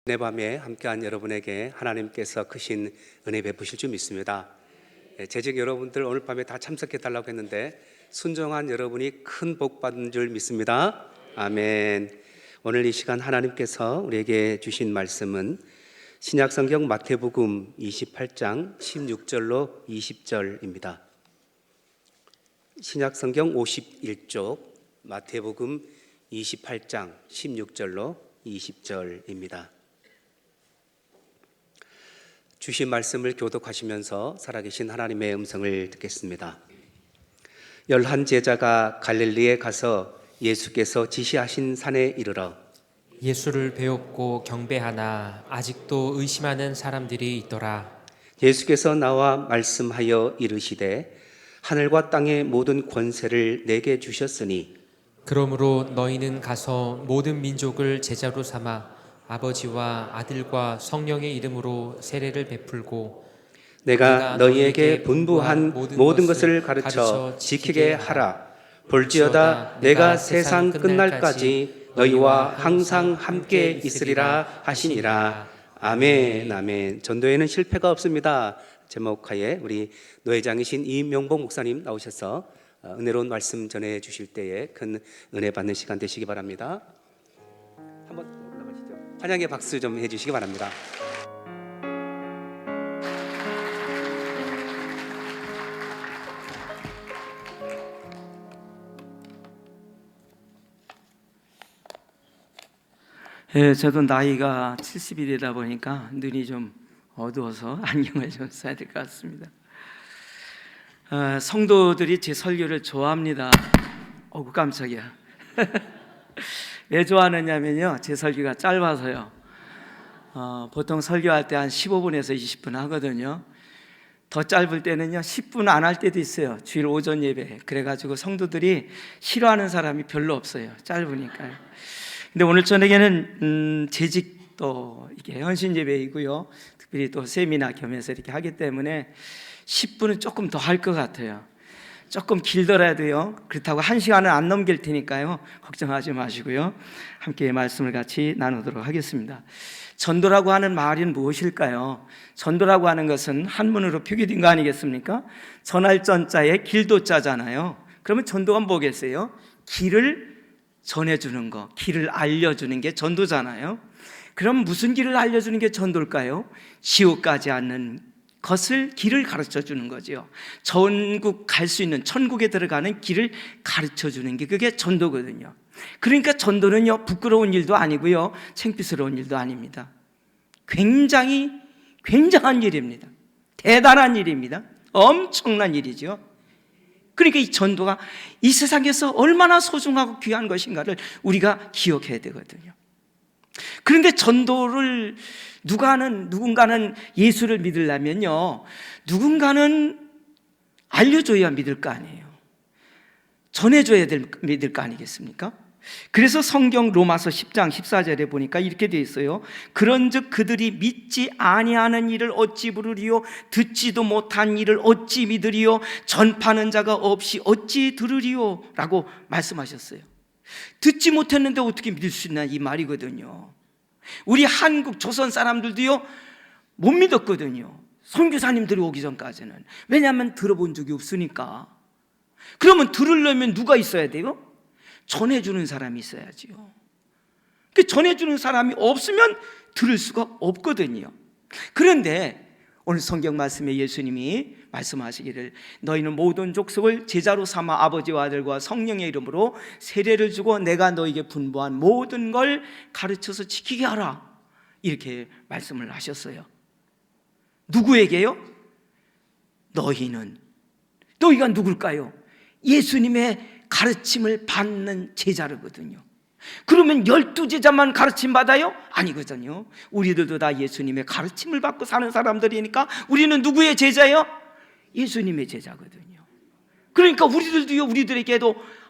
내 밤에 함께한 여러분에게 하나님께서 크신 은혜 베푸실 줄 믿습니다. 재직 여러분들 오늘 밤에 다 참석해 달라고 했는데 순종한 여러분이 큰 복 받은 줄 믿습니다. 아멘. 오늘 이 시간 하나님께서 우리에게 주신 말씀은 신약성경 마태복음 28장 16절로 20절입니다. 신약성경 51쪽 마태복음 28장 16절로 20절입니다. 주신 말씀을 교독하시면서 살아계신 하나님의 음성을 듣겠습니다. 11 제자가 갈릴리에 가서 예수께서 지시하신 산에 이르러 예수를 배웠고 경배하나 아직도 의심하는 사람들이 있더라. 예수께서 나와 말씀하여 이르시되 하늘과 땅의 모든 권세를 내게 주셨으니 그러므로 너희는 가서 모든 민족을 제자로 삼아 아버지와 아들과 성령의 이름으로 세례를 베풀고 내가 너희에게 분부한 모든 것을 가르쳐 지키게 하라. 볼지어다 내가 세상 끝날까지 너희와 항상 함께 있으리라 하시니라. 아멘. 아멘. 전도에는 실패가 없습니다. 제목하에 우리 노회장이신 이명복 목사님 나오셔서 은혜로운 말씀 전해 주실 때에 큰 은혜 받는 시간 되시기 바랍니다. 한번 올라가시죠. 찬양의 박수 좀 해주시기 바랍니다. 저도 나이가 70이다 보니까 눈이 좀 어두워서 안경을 좀 써야 될 것 같습니다. 성도들이 제 설교를 좋아합니다. 깜짝이야. 왜 좋아하느냐면요, 제 설교가 짧아서요. 보통 설교할 때 한 15분에서 20분 하거든요. 더 짧을 때는요 10분 안 할 때도 있어요. 주일 오전 예배. 그래가지고 성도들이 싫어하는 사람이 별로 없어요, 짧으니까요. 근데 오늘 저녁에는 재직도 이게 헌신 예배이고요, 특별히 또 세미나 겸해서 이렇게 하기 때문에 10분은 조금 더 할 것 같아요. 조금 길더라도요, 그렇다고 1시간은 안 넘길 테니까요, 걱정하지 마시고요, 함께 말씀을 같이 나누도록 하겠습니다. 전도라고 하는 말은 무엇일까요? 전도라고 하는 것은 한문으로 표기된 거 아니겠습니까? 전할 전자에 길도자잖아요. 그러면 전도가 뭐겠어요? 길을 전해주는 거, 길을 알려주는 게 전도잖아요. 그럼 무슨 길을 알려주는 게 전도일까요? 지옥 가지 않는 것을, 길을 가르쳐주는 거죠. 전국 갈 수 있는, 천국에 들어가는 길을 가르쳐주는 게 그게 전도거든요. 그러니까 전도는요 부끄러운 일도 아니고요 창피스러운 일도 아닙니다. 굉장한 일입니다. 대단한 일입니다. 엄청난 일이죠. 그러니까 이 전도가 이 세상에서 얼마나 소중하고 귀한 것인가를 우리가 기억해야 되거든요. 그런데 전도를 누군가는 예수를 믿으려면요, 누군가는 알려줘야 믿을 거 아니에요. 전해줘야 믿을 거 아니겠습니까? 그래서 성경 로마서 10장 14절에 보니까 이렇게 되어 있어요. 그런즉 그들이 믿지 아니하는 일을 어찌 부르리요, 듣지도 못한 일을 어찌 믿으리요, 전파하는 자가 없이 어찌 들으리요 라고 말씀하셨어요. 듣지 못했는데 어떻게 믿을 수 있나, 이 말이거든요. 우리 한국 조선 사람들도요 못 믿었거든요, 선교사님들이 오기 전까지는. 왜냐하면 들어본 적이 없으니까. 그러면 들으려면 누가 있어야 돼요? 전해주는 사람이 있어야지요. 그 전해주는 사람이 없으면 들을 수가 없거든요. 그런데 오늘 성경 말씀에 예수님이 말씀하시기를 너희는 모든 족속을 제자로 삼아 아버지와 아들과 성령의 이름으로 세례를 주고 내가 너희에게 분부한 모든 걸 가르쳐서 지키게 하라, 이렇게 말씀을 하셨어요. 누구에게요? 너희가 누굴까요? 예수님의 가르침을 받는 제자르거든요. 그러면 12제자만 가르침 받아요? 아니거든요. 우리들도 다 예수님의 가르침을 받고 사는 사람들이니까 우리는 누구의 제자예요? 예수님의 제자거든요. 그러니까 우리들도요,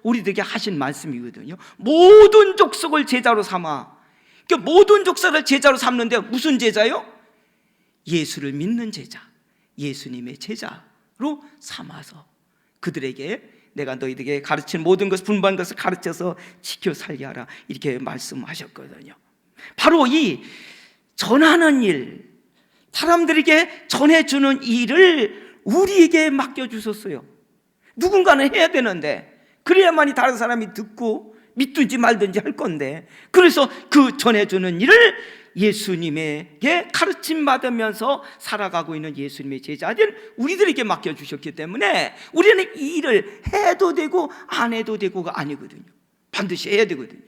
우리들에게 하신 말씀이거든요. 모든 족속을 제자로 삼아. 그러니까 모든 족속을 제자로 삼는데 무슨 제자요? 예수를 믿는 제자, 예수님의 제자로 삼아서 그들에게 내가 너희에게 가르친 모든 것을, 분부한 것을 가르쳐서 지켜 살게 하라, 이렇게 말씀하셨거든요. 바로 이 전하는 일, 사람들에게 전해주는 일을 우리에게 맡겨주셨어요. 누군가는 해야 되는데, 그래야만이 다른 사람이 듣고 믿든지 말든지 할 건데, 그래서 그 전해주는 일을 예수님에게 가르침 받으면서 살아가고 있는 예수님의 제자들 우리들에게 맡겨주셨기 때문에 우리는 이 일을 해도 되고 안 해도 되고가 아니거든요. 반드시 해야 되거든요.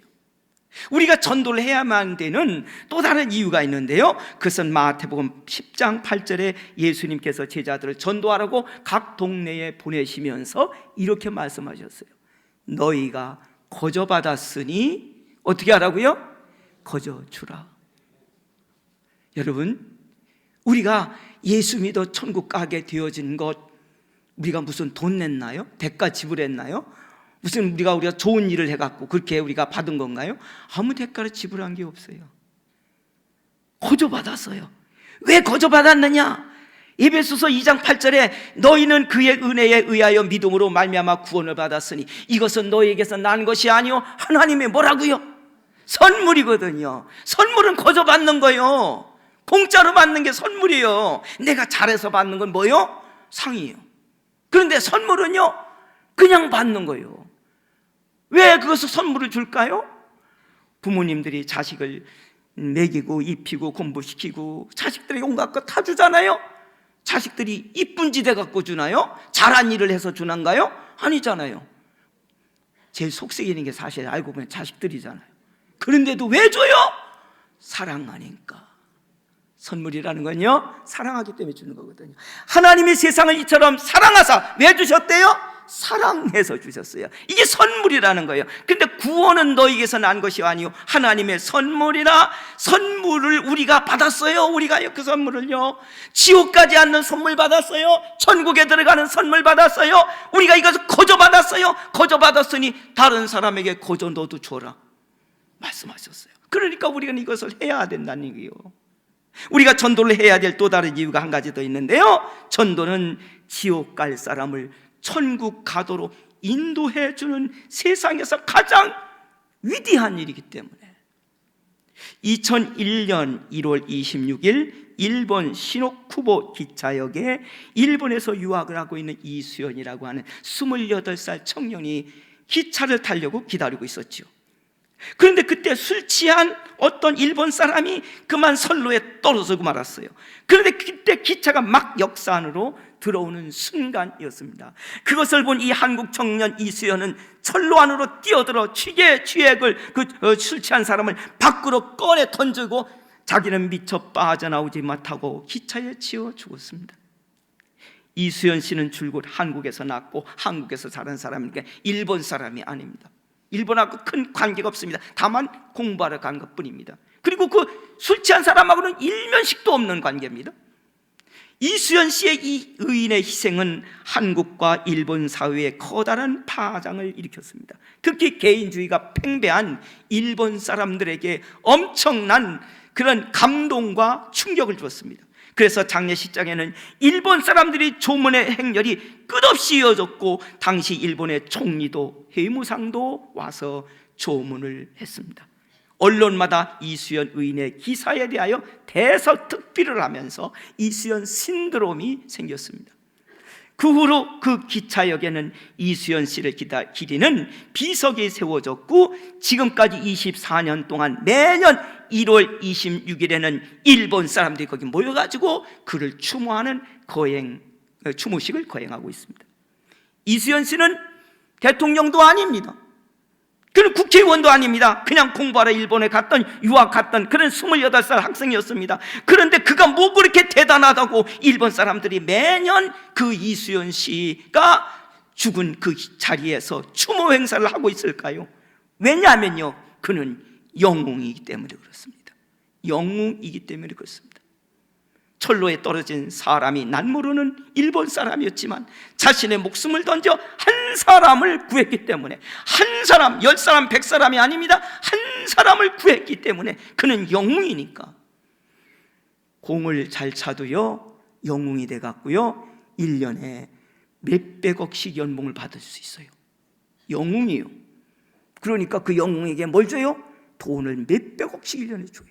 우리가 전도를 해야만 되는 또 다른 이유가 있는데요, 그것은 마태복음 10장 8절에 예수님께서 제자들을 전도하라고 각 동네에 보내시면서 이렇게 말씀하셨어요. 너희가 거저 받았으니 어떻게 하라고요? 거저 주라. 여러분, 우리가 예수 믿어 천국 가게 되어진 것, 우리가 무슨 돈 냈나요? 대가 지불했나요? 무슨 우리가 좋은 일을 해갖고 그렇게 우리가 받은 건가요? 아무 대가를 지불한 게 없어요. 거저 받았어요. 왜 거저 받았느냐? 에베소서 2장 8절에 너희는 그의 은혜에 의하여 믿음으로 말미암아 구원을 받았으니 이것은 너희에게서 난 것이 아니요 하나님의 뭐라고요? 선물이거든요. 선물은 거저 받는 거예요. 공짜로 받는 게 선물이에요. 내가 잘해서 받는 건 뭐예요? 상이에요. 그런데 선물은요, 그냥 받는 거예요. 왜 그것을 선물을 줄까요? 부모님들이 자식을 먹이고 입히고 공부시키고 자식들에게 온갖 거 다 주잖아요. 자식들이 이쁜 짓 해갖고 주나요? 잘한 일을 해서 주는가요? 아니잖아요. 제일 속색이는 게 사실 알고 보면 자식들이잖아요. 그런데도 왜 줘요? 사랑하니까. 선물이라는 건요, 사랑하기 때문에 주는 거거든요. 하나님이 세상을 이처럼 사랑하사 왜 주셨대요? 사랑해서 주셨어요. 이게 선물이라는 거예요. 근데 구원은 너희에게서 난 것이 아니요 하나님의 선물이라. 선물을 우리가 받았어요. 우리가 그 선물을요, 지옥 가지 않는 선물 받았어요. 천국에 들어가는 선물 받았어요. 우리가 이것을 거저 받았어요. 거저 받았으니 다른 사람에게 거저 너도 줘라 말씀하셨어요. 그러니까 우리가 이것을 해야 된다는 얘기예요. 우리가 전도를 해야 될 또 다른 이유가 한 가지 더 있는데요, 전도는 지옥 갈 사람을 천국 가도록 인도해 주는 세상에서 가장 위대한 일이기 때문에 2001년 1월 26일 일본 시노쿠보 기차역에 일본에서 유학을 하고 있는 이수연이라고 하는 28살 청년이 기차를 타려고 기다리고 있었죠. 그런데 그때 술 취한 어떤 일본 사람이 그만 선로에 떨어지고 말았어요. 그런데 그때 기차가 막 역사 안으로 들어오는 순간이었습니다. 그것을 본 이 한국 청년 이수연은 선로 안으로 뛰어들어 취객을 술 취한 사람을 밖으로 꺼내 던지고 자기는 미처 빠져나오지 못하고 기차에 치여 죽었습니다. 이수연 씨는 줄곧 한국에서 낳고 한국에서 자란 사람이니까 일본 사람이 아닙니다. 일본하고 큰 관계가 없습니다. 다만 공부하러 간 것뿐입니다. 그리고 그 술 취한 사람하고는 일면식도 없는 관계입니다. 이수연 씨의 이 의인의 희생은 한국과 일본 사회에 커다란 파장을 일으켰습니다. 특히 개인주의가 팽배한 일본 사람들에게 엄청난 그런 감동과 충격을 주었습니다. 그래서 장례식장에는 일본 사람들이 조문의 행렬이 끝없이 이어졌고 당시 일본의 총리도 해무상도 와서 조문을 했습니다. 언론마다 이수연 의인의 기사에 대하여 대서특필을 하면서 이수연 신드롬이 생겼습니다. 그 후로 그 기차역에는 이수연 씨를 기리는 비석이 세워졌고 지금까지 24년 동안 매년 1월 26일에는 일본 사람들이 거기 모여가지고 그를 추모하는 추모식을 거행하고 있습니다. 이수연 씨는 대통령도 아닙니다. 그는 국회의원도 아닙니다. 그냥 공부하러 일본에 갔던 유학 갔던 그런 28살 학생이었습니다. 그런데 그가 뭐 그렇게 대단하다고 일본 사람들이 매년 그 이수연 씨가 죽은 그 자리에서 추모 행사를 하고 있을까요? 왜냐하면요, 그는 영웅이기 때문에 그렇습니다. 영웅이기 때문에 그렇습니다. 철로에 떨어진 사람이 난 모르는 일본 사람이었지만 자신의 목숨을 던져 한 사람을 구했기 때문에, 한 사람, 10사람, 100사람이 아닙니다. 한 사람을 구했기 때문에 그는 영웅이니까 공을 잘 차도요 영웅이 돼갖고요 1년에 몇백억씩 연봉을 받을 수 있어요. 영웅이요. 그러니까 그 영웅에게 뭘 줘요? 돈을 몇백억씩 1년에 줘요.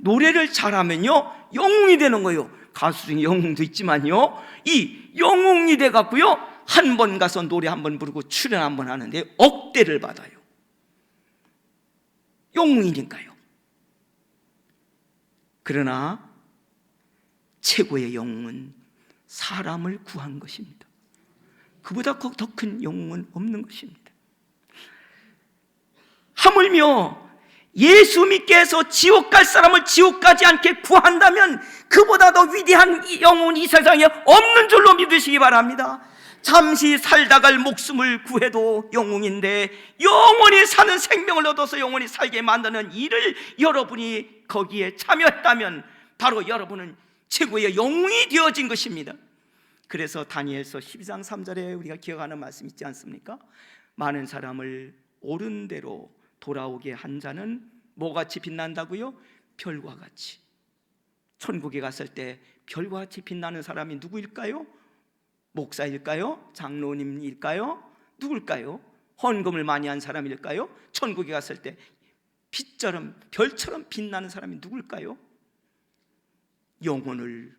노래를 잘하면요 영웅이 되는 거예요. 가수 중에 영웅도 있지만요, 이 영웅이 돼 갖고요 한 번 가서 노래 한 번 부르고 출연 한 번 하는데 억대를 받아요. 영웅이니까요. 그러나 최고의 영웅은 사람을 구한 것입니다. 그보다 더 큰 영웅은 없는 것입니다. 하물며 예수 믿게 해서 지옥 갈 사람을 지옥 가지 않게 구한다면 그보다 더 위대한 영웅은 이 세상에 없는 줄로 믿으시기 바랍니다. 잠시 살다 갈 목숨을 구해도 영웅인데, 영원히 사는 생명을 얻어서 영원히 살게 만드는 일을 여러분이 거기에 참여했다면 바로 여러분은 최고의 영웅이 되어진 것입니다. 그래서 다니엘서 12장 3절에 우리가 기억하는 말씀 있지 않습니까? 많은 사람을 옳은 대로 돌아오게 한 자는 뭐같이 빛난다고요? 별과 같이. 천국에 갔을 때 별과 같이 빛나는 사람이 누구일까요? 목사일까요? 장로님일까요? 누굴까요? 헌금을 많이 한 사람일까요? 천국에 갔을 때 빛처럼 별처럼 빛나는 사람이 누굴까요? 영혼을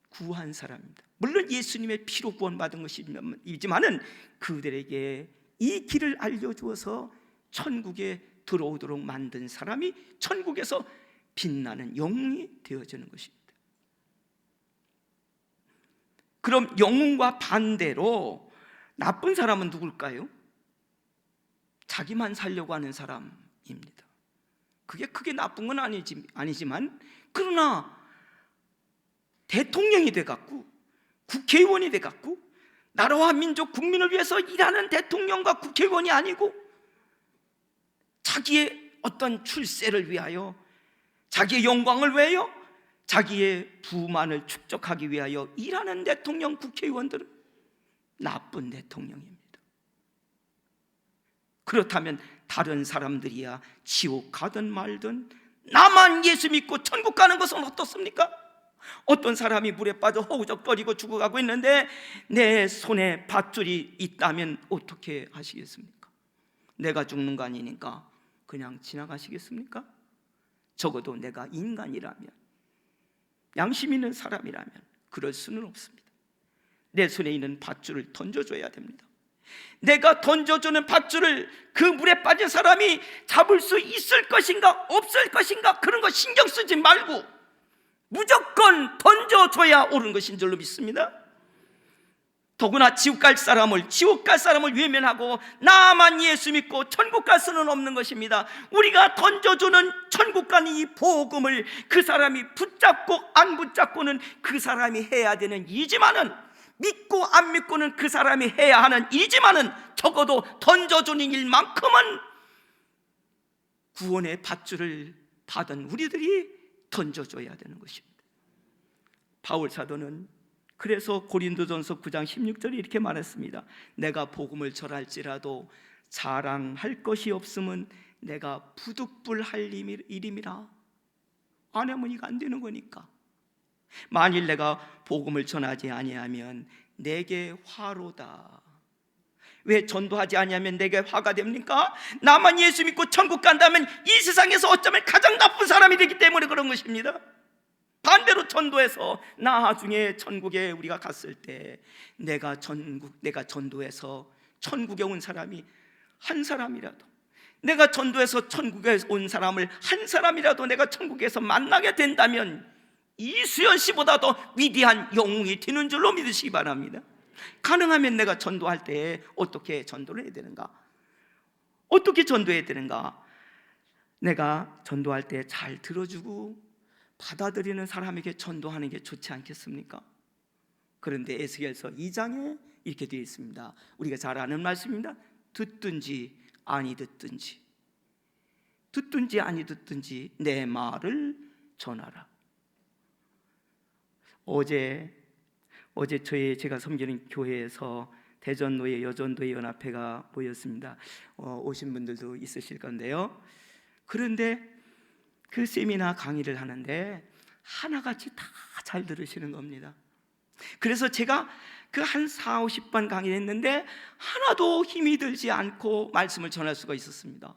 구한 사람입니다. 물론 예수님의 피로 구원받은 것이지만은 그들에게 이 길을 알려주어서 천국에 들어오도록 만든 사람이 천국에서 빛나는 영웅이 되어지는 것입니다. 그럼 영웅과 반대로 나쁜 사람은 누굴까요? 자기만 살려고 하는 사람입니다. 그게 크게 나쁜 건 아니지만 그러나 대통령이 돼갖고 국회의원이 돼갖고 나라와 민족 국민을 위해서 일하는 대통령과 국회의원이 아니고 자기의 어떤 출세를 위하여, 자기의 영광을 위하여, 자기의 부만을 축적하기 위하여 일하는 대통령, 국회의원들은 나쁜 대통령입니다. 그렇다면 다른 사람들이야 지옥 가든 말든 나만 예수 믿고 천국 가는 것은 어떻습니까? 어떤 사람이 물에 빠져 허우적거리고 죽어가고 있는데 내 손에 밧줄이 있다면 어떻게 하시겠습니까? 내가 죽는 거 아니니까 그냥 지나가시겠습니까? 적어도 내가 인간이라면, 양심 있는 사람이라면 그럴 수는 없습니다. 내 손에 있는 밧줄을 던져줘야 됩니다. 내가 던져주는 밧줄을 그 물에 빠진 사람이 잡을 수 있을 것인가 없을 것인가 그런 거 신경 쓰지 말고 무조건 던져줘야 옳은 것인 줄로 믿습니다. 더구나 지옥 갈 사람을 외면하고 나만 예수 믿고 천국 갈 수는 없는 것입니다. 우리가 던져주는 천국 가는 이 복음을 그 사람이 붙잡고 안 붙잡고는 그 사람이 해야 되는 일이지만은, 믿고 안 믿고는 그 사람이 해야 하는 일이지만은, 적어도 던져주는 일만큼은 구원의 밧줄을 받은 우리들이 던져줘야 되는 것입니다. 바울 사도는 그래서 고린도전서 9장 16절에 이렇게 말했습니다. 내가 복음을 전할지라도 자랑할 것이 없으면 내가 부득불할 일임이라. 안 하면 이거 안 되는 거니까. 만일 내가 복음을 전하지 아니하면 내게 화로다. 왜 전도하지 아니하면 내게 화가 됩니까? 나만 예수 믿고 천국 간다면 이 세상에서 어쩌면 가장 나쁜 사람이 되기 때문에 그런 것입니다. 반대로 전도해서 나중에 천국에 우리가 갔을 때 내가 전도해서 천국에 온 사람이 한 사람이라도, 내가 전도해서 천국에 온 사람을 한 사람이라도 내가 천국에서 만나게 된다면 이수연 씨보다 더 위대한 영웅이 되는 줄로 믿으시기 바랍니다. 가능하면 내가 전도할 때 어떻게 전도를 해야 되는가? 어떻게 전도해야 되는가? 내가 전도할 때 잘 들어주고 받아들이는 사람에게 전도하는 게 좋지 않겠습니까? 그런데 에스겔서 2장에 이렇게 되어 있습니다. 우리가 잘 아는 말씀입니다. 듣든지 아니 듣든지, 듣든지 아니 듣든지 내 말을 전하라. 어제 제가 섬기는 교회에서 대전노예 여전도회 연합회가 모였습니다. 오신 분들도 있으실 건데요. 그런데 그 세미나 강의를 하는데 하나같이 다 잘 들으시는 겁니다. 그래서 제가 그 한 40-50번 강의를 했는데 하나도 힘이 들지 않고 말씀을 전할 수가 있었습니다.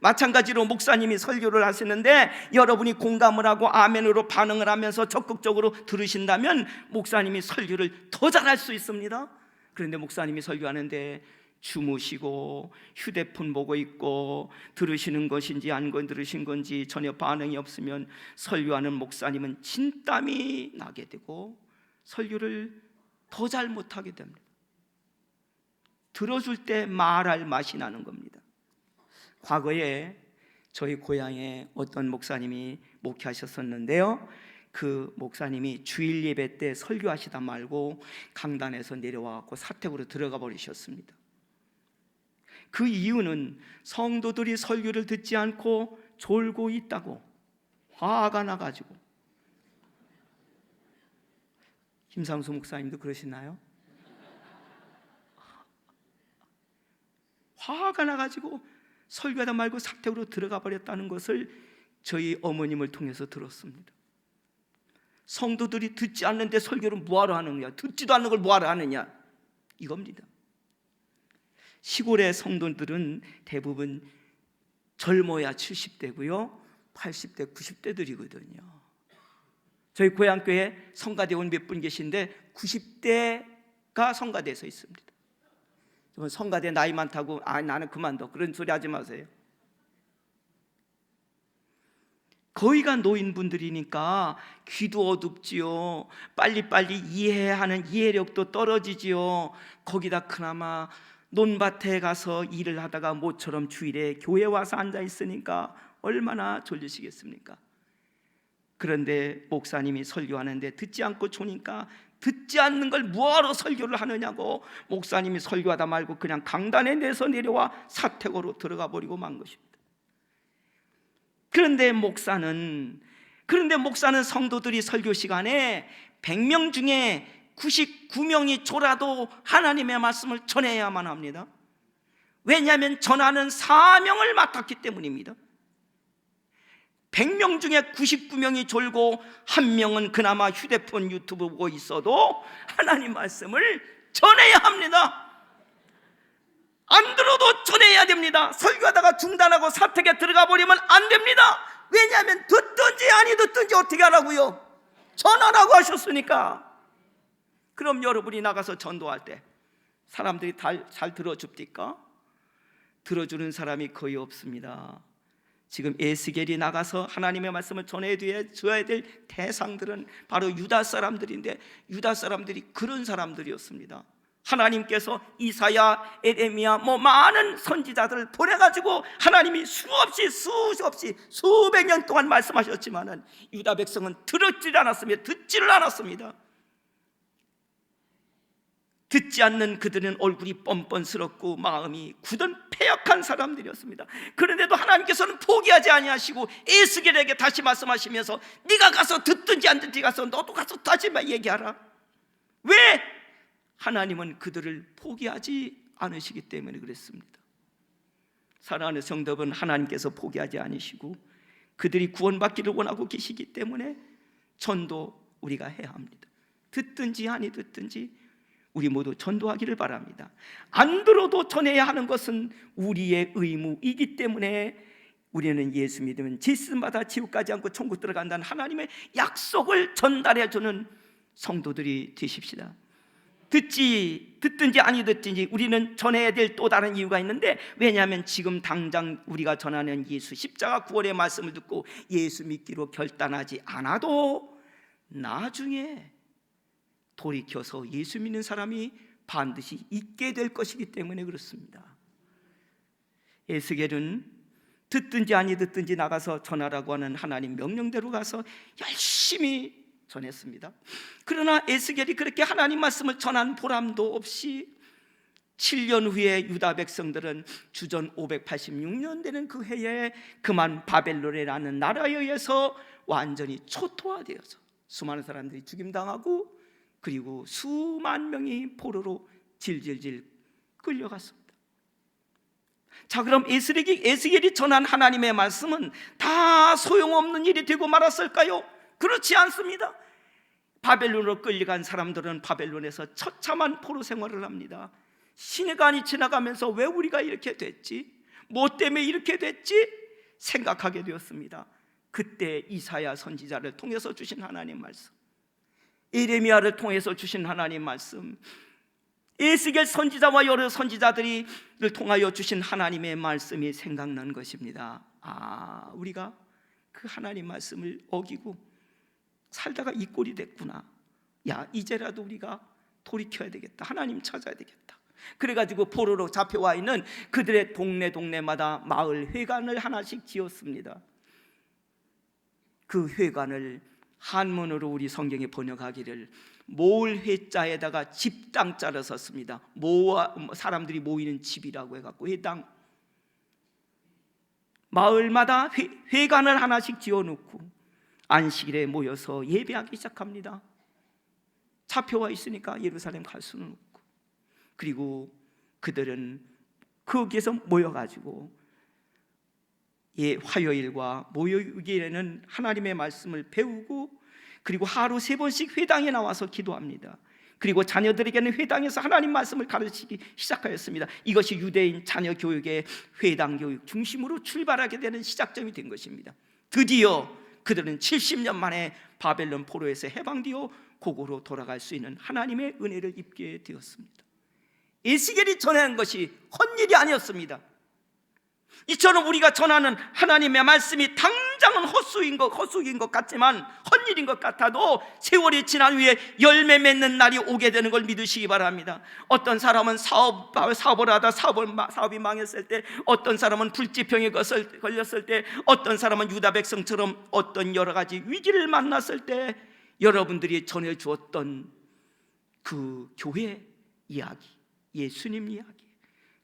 마찬가지로 목사님이 설교를 하시는데 여러분이 공감을 하고 아멘으로 반응을 하면서 적극적으로 들으신다면 목사님이 설교를 더 잘할 수 있습니다. 그런데 목사님이 설교하는데 주무시고 휴대폰 보고 있고 들으시는 것인지 안 들으신 건지 전혀 반응이 없으면 설교하는 목사님은 진땀이 나게 되고 설교를 더 잘 못하게 됩니다. 들어줄 때 말할 맛이 나는 겁니다. 과거에 저희 고향에 어떤 목사님이 목회하셨었는데요, 그 목사님이 주일 예배 때 설교하시다 말고 강단에서 내려와서 사택으로 들어가 버리셨습니다. 그 이유는 성도들이 설교를 듣지 않고 졸고 있다고 화가 나가지고. 김상수 목사님도 그러시나요? 화가 나가지고 설교하다 말고 사택으로 들어가 버렸다는 것을 저희 어머님을 통해서 들었습니다. 성도들이 듣지 않는데 설교를 뭐하러 하느냐, 듣지도 않는 걸 뭐하러 하느냐, 이겁니다. 시골의 성도들은 대부분 젊어야 70대고요 80대, 90대들이거든요 저희 고향교회 성가대원 몇 분 계신데 90대가 성가대에 서 있습니다. 성가대 나이 많다고 나는 그만둬, 그런 소리 하지 마세요. 거의가 노인분들이니까 귀도 어둡지요. 빨리빨리 이해하는 이해력도 떨어지지요. 거기다 그나마 논밭에 가서 일을 하다가 모처럼 주일에 교회 와서 앉아 있으니까 얼마나 졸리시겠습니까? 그런데 목사님이 설교하는데 듣지 않고 조니까 듣지 않는 걸 뭐하러 설교를 하느냐고 목사님이 설교하다 말고 그냥 강단에 내서 내려와 사택으로 들어가 버리고 만 것입니다. 그런데 목사는 성도들이 설교 시간에 100명 중에 99명이 졸아도 하나님의 말씀을 전해야만 합니다. 왜냐하면 전하는 사명을 맡았기 때문입니다. 100명 중에 99명이 졸고 1명은 그나마 휴대폰 유튜브 보고 있어도 하나님 말씀을 전해야 합니다. 안 들어도 전해야 됩니다. 설교하다가 중단하고 사택에 들어가 버리면 안 됩니다. 왜냐하면 듣든지 아니 듣든지 어떻게 하라고요? 전하라고 하셨으니까. 그럼 여러분이 나가서 전도할 때 사람들이 잘 들어줍니까? 들어주는 사람이 거의 없습니다. 지금 에스겔이 나가서 하나님의 말씀을 전해줘야 될 대상들은 바로 유다 사람들인데 유다 사람들이 그런 사람들이었습니다. 하나님께서 이사야, 에레미야 많은 선지자들을 보내가지고 하나님이 수없이 수백 년 동안 말씀하셨지만은 유다 백성은 듣지를 않았습니다. 듣지 않는 그들은 얼굴이 뻔뻔스럽고 마음이 굳은 패역한 사람들이었습니다. 그런데도 하나님께서는 포기하지 아니하시고 에스겔에게 다시 말씀하시면서 네가 가서 듣든지 안 듣든지 가서 너도 가서 다시 얘기하라. 왜? 하나님은 그들을 포기하지 않으시기 때문에 그랬습니다. 사랑하는 성도분, 하나님께서 포기하지 않으시고 그들이 구원받기를 원하고 계시기 때문에 전도 우리가 해야 합니다. 듣든지 아니 듣든지 우리 모두 전도하기를 바랍니다. 안 들어도 전해야 하는 것은 우리의 의무이기 때문에 우리는 예수 믿으면 짓음받아 지옥까지 않고 천국 들어간다는 하나님의 약속을 전달해주는 성도들이 되십시다. 듣든지 아니 듣든지 우리는 전해야 될 또 다른 이유가 있는데, 왜냐하면 지금 당장 우리가 전하는 예수 십자가 구원의 말씀을 듣고 예수 믿기로 결단하지 않아도 나중에 돌이켜서 예수 믿는 사람이 반드시 있게 될 것이기 때문에 그렇습니다. 에스겔은 듣든지 아니 듣든지 나가서 전하라고 하는 하나님 명령대로 가서 열심히 전했습니다. 그러나 에스겔이 그렇게 하나님 말씀을 전한 보람도 없이 7년 후에 유다 백성들은 주전 586년 되는 그 해에 그만 바벨론이라는 나라에 의해서 완전히 초토화되어서 수많은 사람들이 죽임당하고 그리고 수만 명이 포로로 질질질 끌려갔습니다. 자, 그럼 에스겔이 전한 하나님의 말씀은 다 소용없는 일이 되고 말았을까요? 그렇지 않습니다. 바벨론으로 끌려간 사람들은 바벨론에서 처참한 포로 생활을 합니다. 시간이 지나가면서 왜 우리가 이렇게 됐지? 뭐 때문에 이렇게 됐지? 생각하게 되었습니다. 그때 이사야 선지자를 통해서 주신 하나님 말씀, 예레미야를 통해서 주신 하나님 말씀, 에스겔 선지자와 여러 선지자들을 통하여 주신 하나님의 말씀이 생각난 것입니다. 우리가 그 하나님 말씀을 어기고 살다가 이 꼴이 됐구나. 이제라도 우리가 돌이켜야 되겠다. 하나님 찾아야 되겠다. 그래가지고 포로로 잡혀와 있는 그들의 동네마다 마을 회관을 하나씩 지었습니다. 그 회관을 한문으로 우리 성경에 번역하기를 모을 회자에다가 집당자를 썼습니다. 사람들이 모이는 집이라고 해갖고 회당, 마을마다 회관을 하나씩 지어놓고 안식일에 모여서 예배하기 시작합니다. 잡혀와 있으니까 예루살렘 갈 수는 없고, 그리고 그들은 거기에서 모여가지고 화요일과 목요일에는 하나님의 말씀을 배우고, 그리고 하루 3번씩 회당에 나와서 기도합니다. 그리고 자녀들에게는 회당에서 하나님 말씀을 가르치기 시작하였습니다. 이것이 유대인 자녀 교육의 회당 교육 중심으로 출발하게 되는 시작점이 된 것입니다. 드디어 그들은 70년 만에 바벨론 포로에서 해방되어 고고로 돌아갈 수 있는 하나님의 은혜를 입게 되었습니다. 에스겔이 전하는 것이 헛일이 아니었습니다. 이처럼 우리가 전하는 하나님의 말씀이 당장은 헛수인 것 같지만, 헛일인 것 같아도 세월이 지난 후에 열매 맺는 날이 오게 되는 걸 믿으시기 바랍니다. 어떤 사람은 사업을 하다 사업이 망했을 때, 어떤 사람은 불지병에 걸렸을 때, 어떤 사람은 유다 백성처럼 어떤 여러 가지 위기를 만났을 때 여러분들이 전해주었던 그 교회 이야기, 예수님 이야기,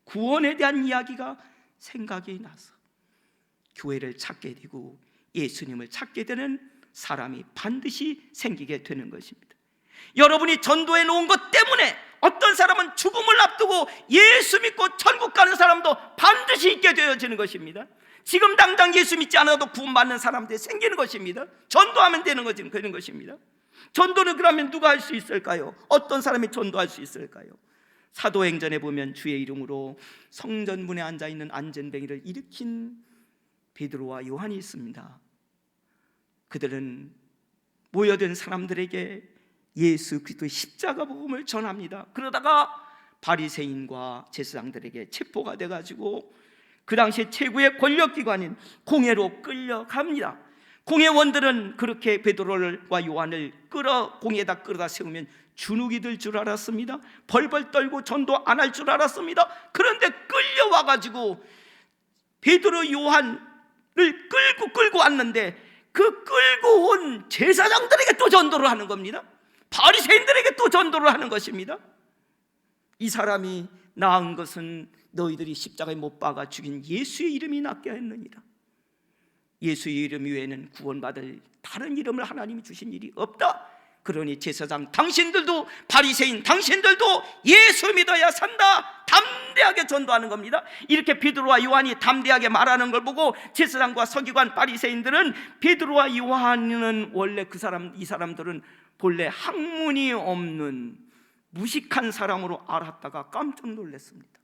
구원에 대한 이야기가 생각이 나서 교회를 찾게 되고 예수님을 찾게 되는 사람이 반드시 생기게 되는 것입니다. 여러분이 전도해 놓은 것 때문에 어떤 사람은 죽음을 앞두고 예수 믿고 천국 가는 사람도 반드시 있게 되어지는 것입니다. 지금 당장 예수 믿지 않아도 구원받는 사람들이 생기는 것입니다. 전도하면 되는 것입니다. 전도는 그러면 누가 할 수 있을까요? 어떤 사람이 전도할 수 있을까요? 사도행전에 보면 주의 이름으로 성전문에 앉아있는 안전뱅이를 일으킨 베드로와 요한이 있습니다. 그들은 모여든 사람들에게 예수 그리스도의 십자가 복음을 전합니다. 그러다가 바리새인과 제사장들에게 체포가 돼가지고 그 당시 최고의 권력기관인 공회로 끌려갑니다. 공회원들은 그렇게 베드로와 요한을 공회에다 끌어다 세우면 주눅이 들 줄 알았습니다. 벌벌 떨고 전도 안 할 줄 알았습니다. 그런데 끌려와가지고 베드로 요한을 끌고 왔는데, 그 끌고 온 제사장들에게 또 전도를 하는 겁니다. 바리새인들에게 또 전도를 하는 것입니다. 이 사람이 나은 것은 너희들이 십자가에 못 박아 죽인 예수의 이름이 낫게 했느니라. 예수의 이름 외에는 구원받을 다른 이름을 하나님이 주신 일이 없다. 그러니 제사장 당신들도, 바리새인 당신들도 예수 믿어야 산다. 담대하게 전도하는 겁니다. 이렇게 베드로와 요한이 담대하게 말하는 걸 보고 제사장과 서기관 바리새인들은 베드로와 요한은 원래 이 사람들은 본래 학문이 없는 무식한 사람으로 알았다가 깜짝 놀랐습니다.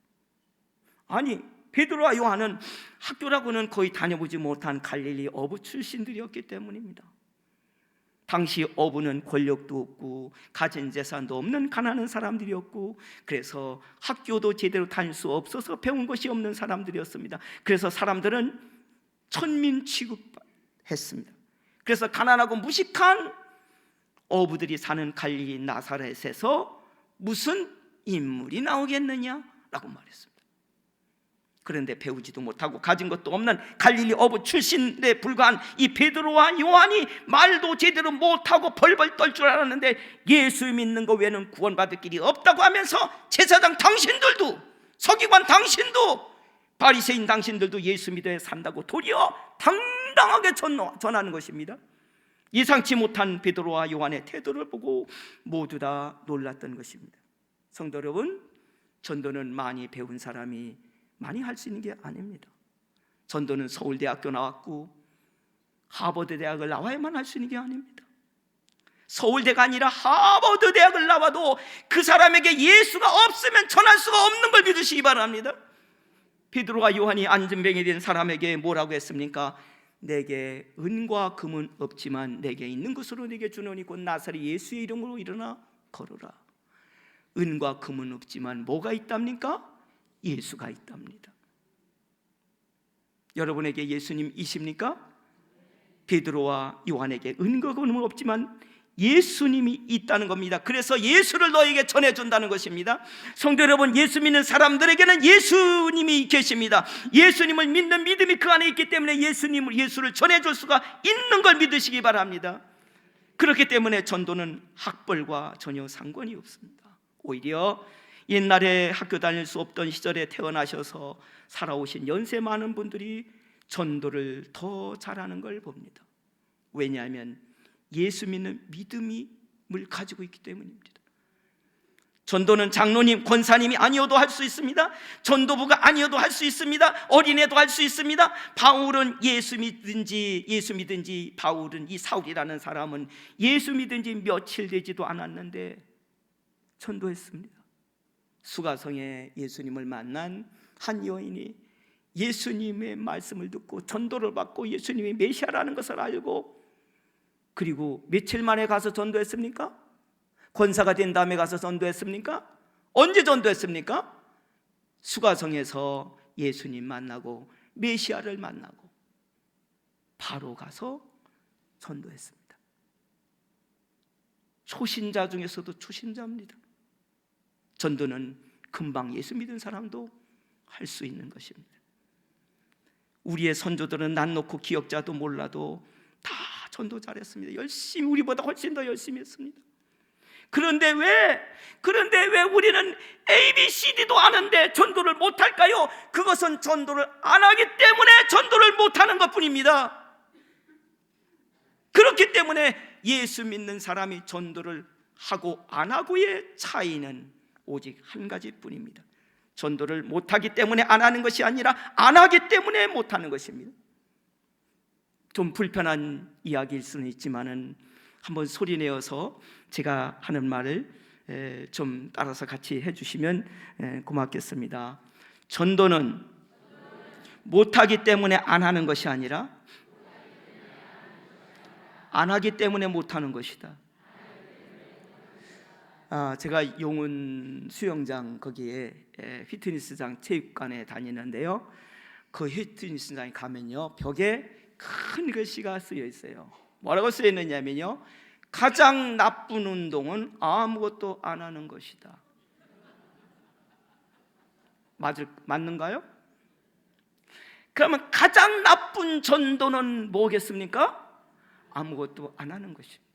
아니, 베드로와 요한은 학교라고는 거의 다녀보지 못한 갈릴리 어부 출신들이었기 때문입니다. 당시 어부는 권력도 없고 가진 재산도 없는 가난한 사람들이었고, 그래서 학교도 제대로 다닐 수 없어서 배운 것이 없는 사람들이었습니다. 그래서 사람들은 천민 취급했습니다. 그래서 가난하고 무식한 어부들이 사는 갈릴리 나사렛에서 무슨 인물이 나오겠느냐라고 말했습니다. 그런데 배우지도 못하고 가진 것도 없는 갈릴리 어부 출신에 불과한 이 베드로와 요한이 말도 제대로 못하고 벌벌 떨 줄 알았는데, 예수 믿는 것 외에는 구원받을 길이 없다고 하면서 제사장 당신들도, 서기관 당신도, 바리새인 당신들도 예수 믿어야 산다고 도리어 당당하게 전하는 것입니다. 예상치 못한 베드로와 요한의 태도를 보고 모두 다 놀랐던 것입니다. 성도 여러분, 전도는 많이 배운 사람이 많이 할 수 있는 게 아닙니다. 전도는 서울대학교 나왔고 하버드 대학을 나와야만 할 수 있는 게 아닙니다. 서울대가 아니라 하버드 대학을 나와도 그 사람에게 예수가 없으면 전할 수가 없는 걸 믿으시기 바랍니다. 베드로와 요한이 안전병이 된 사람에게 뭐라고 했습니까? 내게 은과 금은 없지만 내게 있는 것으로 내게 주노니 곧 나사렛 예수의 이름으로 일어나 걸어라. 은과 금은 없지만 뭐가 있답니까? 예수가 있답니다. 여러분에게 예수님이십니까? 베드로와 요한에게 은과 금은 없지만 예수님이 있다는 겁니다. 그래서 예수를 너에게 전해준다는 것입니다. 성도 여러분, 예수 믿는 사람들에게는 예수님이 계십니다. 예수님을 믿는 믿음이 그 안에 있기 때문에 예수를 전해줄 수가 있는 걸 믿으시기 바랍니다. 그렇기 때문에 전도는 학벌과 전혀 상관이 없습니다. 오히려 옛날에 학교 다닐 수 없던 시절에 태어나셔서 살아오신 연세 많은 분들이 전도를 더 잘하는 걸 봅니다. 왜냐하면 예수 믿는 믿음을 가지고 있기 때문입니다. 전도는 장로님, 권사님이 아니어도 할 수 있습니다. 전도부가 아니어도 할 수 있습니다. 어린애도 할 수 있습니다. 바울은 예수 믿은지 바울은 이 사울이라는 사람은 예수 믿은 지 며칠 되지도 않았는데 전도했습니다. 수가성에 예수님을 만난 한 여인이 예수님의 말씀을 듣고 전도를 받고 예수님이 메시아라는 것을 알고, 그리고 며칠 만에 가서 전도했습니까? 권사가 된 다음에 가서 전도했습니까? 언제 전도했습니까? 수가성에서 예수님 만나고 메시아를 만나고 바로 가서 전도했습니다. 초신자 중에서도 초신자입니다. 전도는 금방 예수 믿은 사람도 할 수 있는 것입니다. 우리의 선조들은 난 놓고 기억자도 몰라도 다 전도 잘했습니다. 열심히, 우리보다 훨씬 더 열심히 했습니다. 그런데 왜 우리는 ABCD도 아는데 전도를 못할까요? 그것은 전도를 안 하기 때문에 전도를 못하는 것뿐입니다. 그렇기 때문에 예수 믿는 사람이 전도를 하고 안 하고의 차이는 오직 한 가지뿐입니다. 전도를 못하기 때문에 안 하는 것이 아니라 안 하기 때문에 못하는 것입니다. 좀 불편한 이야기일 수는 있지만은 한번 소리내어서 제가 하는 말을 좀 따라서 같이 해주시면 고맙겠습니다. 전도는 못하기 때문에 안 하는 것이 아니라 안 하기 때문에 못하는 것이다. 제가 용은 수영장 거기에 피트니스장 체육관에 다니는데요, 그 피트니스장에 가면요 벽에 큰 글씨가 쓰여 있어요. 뭐라고 쓰여 있느냐면요, 가장 나쁜 운동은 아무것도 안 하는 것이다. 맞는가요? 그러면 가장 나쁜 전도는 뭐겠습니까? 아무것도 안 하는 것입니다.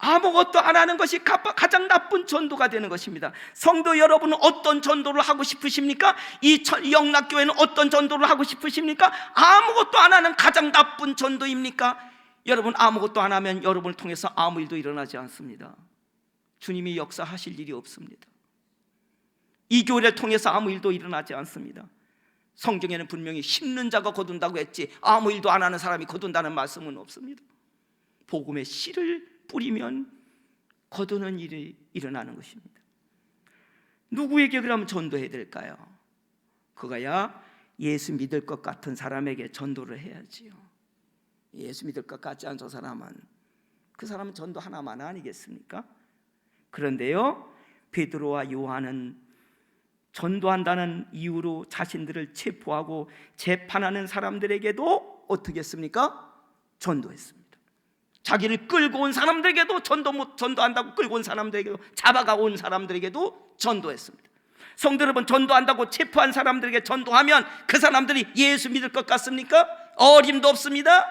아무것도 안 하는 것이 가장 나쁜 전도가 되는 것입니다. 성도 여러분은 어떤 전도를 하고 싶으십니까? 이 영락교회는 어떤 전도를 하고 싶으십니까? 아무것도 안 하는 가장 나쁜 전도입니까? 여러분, 아무것도 안 하면 여러분을 통해서 아무 일도 일어나지 않습니다. 주님이 역사하실 일이 없습니다. 이 교회를 통해서 아무 일도 일어나지 않습니다. 성경에는 분명히 심는 자가 거둔다고 했지 아무 일도 안 하는 사람이 거둔다는 말씀은 없습니다. 복음의 씨를 뿌리면 거두는 일이 일어나는 것입니다. 누구에게 그러면 전도해야 될까요? 그거야 예수 믿을 것 같은 사람에게 전도를 해야지요. 예수 믿을 것 같지 않은 저 사람은, 그 사람은 전도 하나만 아니겠습니까? 그런데요, 베드로와 요한은 전도한다는 이유로 자신들을 체포하고 재판하는 사람들에게도 어떻게 했습니까? 전도했습니다. 자기를 끌고 온 사람들에게도 전도한다고 끌고 온 사람들에게도, 잡아가 온 사람들에게도 전도했습니다. 성도 여러분, 전도한다고 체포한 사람들에게 전도하면 그 사람들이 예수 믿을 것 같습니까? 어림도 없습니다.